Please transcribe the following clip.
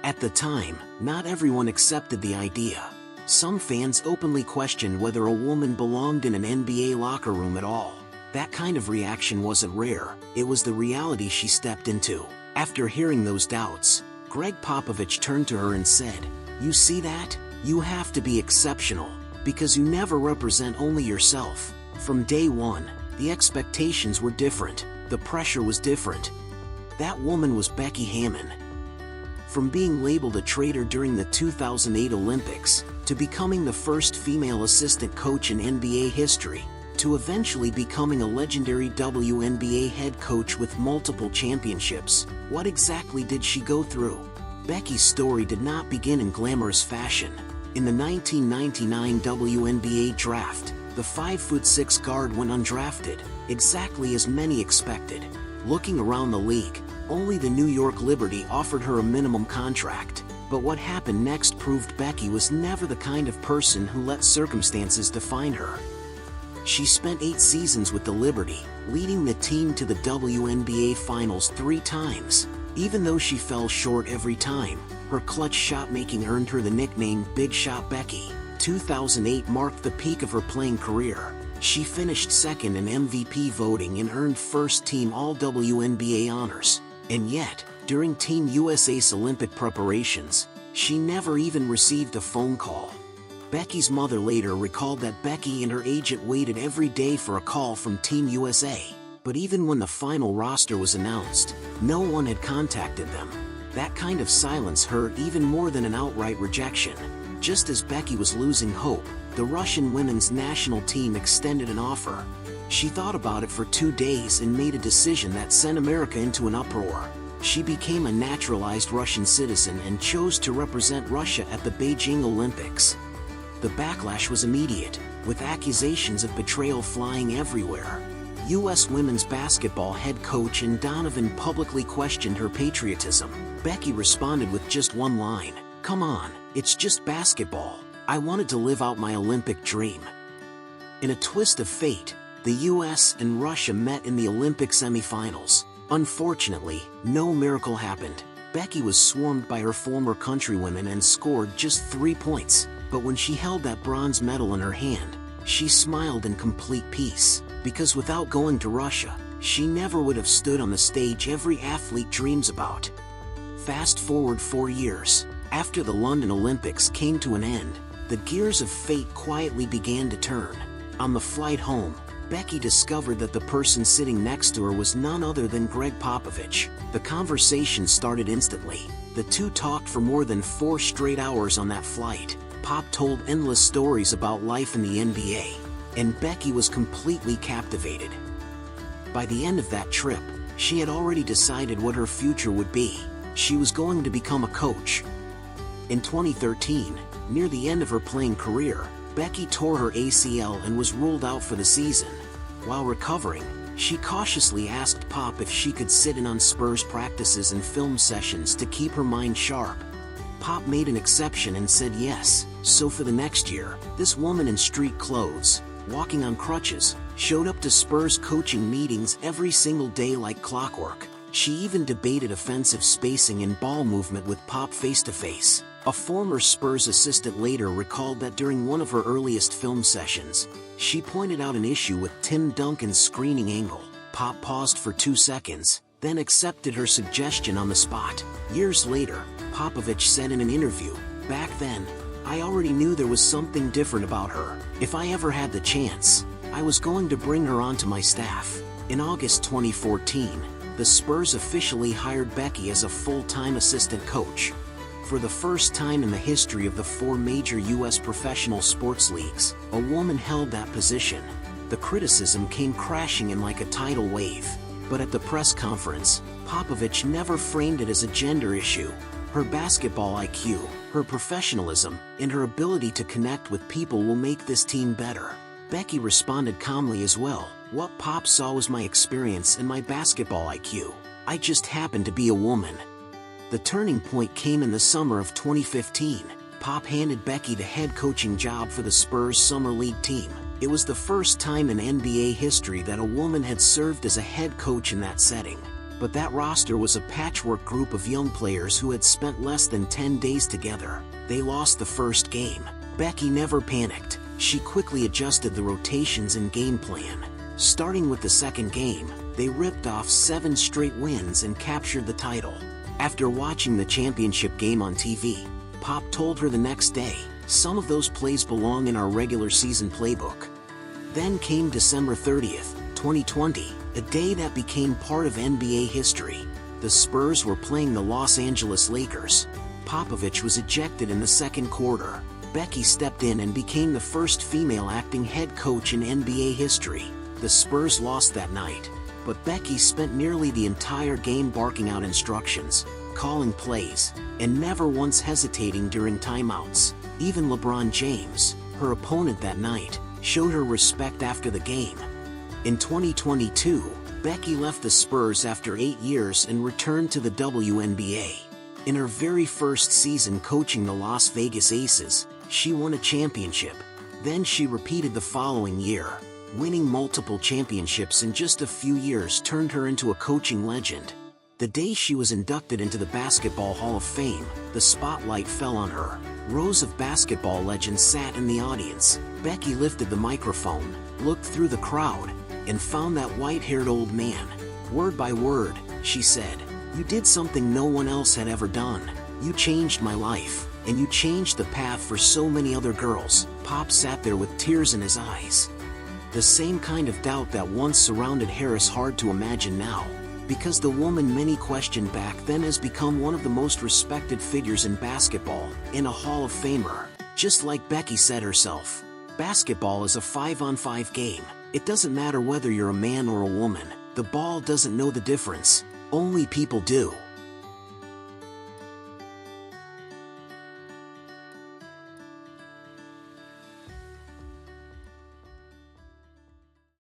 At the time, not everyone accepted the idea. Some fans openly questioned whether a woman belonged in an NBA locker room at all. That kind of reaction wasn't rare, it was the reality she stepped into. After hearing those doubts, Gregg Popovich turned to her and said, "You see that? You have to be exceptional, because you never represent only yourself." From day one, the expectations were different, the pressure was different. That woman was Becky Hammon. From being labeled a traitor during the 2008 Olympics, to becoming the first female assistant coach in NBA history, to eventually becoming a legendary WNBA head coach with multiple championships, what exactly did she go through? Becky's story did not begin in glamorous fashion. In the 1999 WNBA draft, the 5'6" guard went undrafted, exactly as many expected. Looking around the league, only the New York Liberty offered her a minimum contract. But what happened next proved Becky was never the kind of person who let circumstances define her. She spent 8 seasons with the Liberty, leading the team to the WNBA Finals 3 times. Even though she fell short every time, her clutch shot-making earned her the nickname Big Shot Becky. 2008 marked the peak of her playing career. She finished second in MVP voting and earned first-team All-WNBA honors. And yet, during Team USA's Olympic preparations, she never even received a phone call. Becky's mother later recalled that Becky and her agent waited every day for a call from Team USA. But even when the final roster was announced, no one had contacted them. That kind of silence hurt even more than an outright rejection. Just as Becky was losing hope, the Russian women's national team extended an offer. She thought about it for 2 days and made a decision that sent America into an uproar. She became a naturalized Russian citizen and chose to represent Russia at the Beijing Olympics. The backlash was immediate, with accusations of betrayal flying everywhere. U.S. women's basketball head coach Ann Donovan publicly questioned her patriotism. Becky responded with just one line, "Come on, it's just basketball. I wanted to live out my Olympic dream." In a twist of fate, the U.S. and Russia met in the Olympic semifinals. Unfortunately, no miracle happened. Becky was swarmed by her former countrywomen and scored just 3 points. But when she held that bronze medal in her hand, she smiled in complete peace, because without going to Russia, she never would have stood on the stage every athlete dreams about. Fast forward 4 years, after the London Olympics came to an end, the gears of fate quietly began to turn. On the flight home, Becky discovered that the person sitting next to her was none other than Gregg Popovich. The conversation started instantly. The two talked for more than 4 straight hours on that flight. Pop told endless stories about life in the NBA, and Becky was completely captivated. By the end of that trip, she had already decided what her future would be. She was going to become a coach. In 2013, near the end of her playing career, Becky tore her ACL and was ruled out for the season. While recovering, she cautiously asked Pop if she could sit in on Spurs practices and film sessions to keep her mind sharp. Pop made an exception and said yes. So for the next year, this woman in street clothes, walking on crutches, showed up to Spurs coaching meetings every single day like clockwork. She even debated offensive spacing and ball movement with Pop face-to-face. A former Spurs assistant later recalled that during one of her earliest film sessions, she pointed out an issue with Tim Duncan's screening angle. Pop paused for 2 seconds, then accepted her suggestion on the spot. Years later, Popovich said in an interview, "Back then, I already knew there was something different about her. If I ever had the chance, I was going to bring her onto my staff." In August 2014, the Spurs officially hired Becky as a full-time assistant coach. For the first time in the history of the 4 major U.S. professional sports leagues, a woman held that position. The criticism came crashing in like a tidal wave. But at the press conference, Popovich never framed it as a gender issue. Her basketball IQ, her professionalism, and her ability to connect with people will make this team better. Becky responded calmly as well. "What Pop saw was my experience and my basketball IQ. I just happened to be a woman." The turning point came in the summer of 2015. Pop handed Becky the head coaching job for the Spurs Summer League team. It was the first time in NBA history that a woman had served as a head coach in that setting. But that roster was a patchwork group of young players who had spent less than 10 days together. They lost the first game. Becky never panicked. She quickly adjusted the rotations and game plan. Starting with the second game, they ripped off 7 straight wins and captured the title. After watching the championship game on TV, Pop told her the next day, "Some of those plays belong in our regular season playbook." Then came December 30th, 2020, a day that became part of NBA history. The Spurs were playing the Los Angeles Lakers. Popovich was ejected in the second quarter. Becky stepped in and became the first female acting head coach in NBA history. The Spurs lost that night, but Becky spent nearly the entire game barking out instructions, calling plays, and never once hesitating during timeouts. Even LeBron James, her opponent that night, showed her respect after the game. In 2022, Becky left the Spurs after 8 years and returned to the WNBA. In her very first season coaching the Las Vegas Aces, she won a championship. Then she repeated the following year. Winning multiple championships in just a few years turned her into a coaching legend. The day she was inducted into the Basketball Hall of Fame, the spotlight fell on her. Rows of basketball legends sat in the audience. Becky lifted the microphone, looked through the crowd, and found that white-haired old man. Word by word, she said, "You did something no one else had ever done. You changed my life, and you changed the path for so many other girls." Pop sat there with tears in his eyes. The same kind of doubt that once surrounded Harris hard to imagine now, because the woman many questioned back then has become one of the most respected figures in basketball, and a Hall of Famer. Just like Becky said herself, basketball is a 5-on-5 game. It doesn't matter whether you're a man or a woman. The ball doesn't know the difference. Only people do.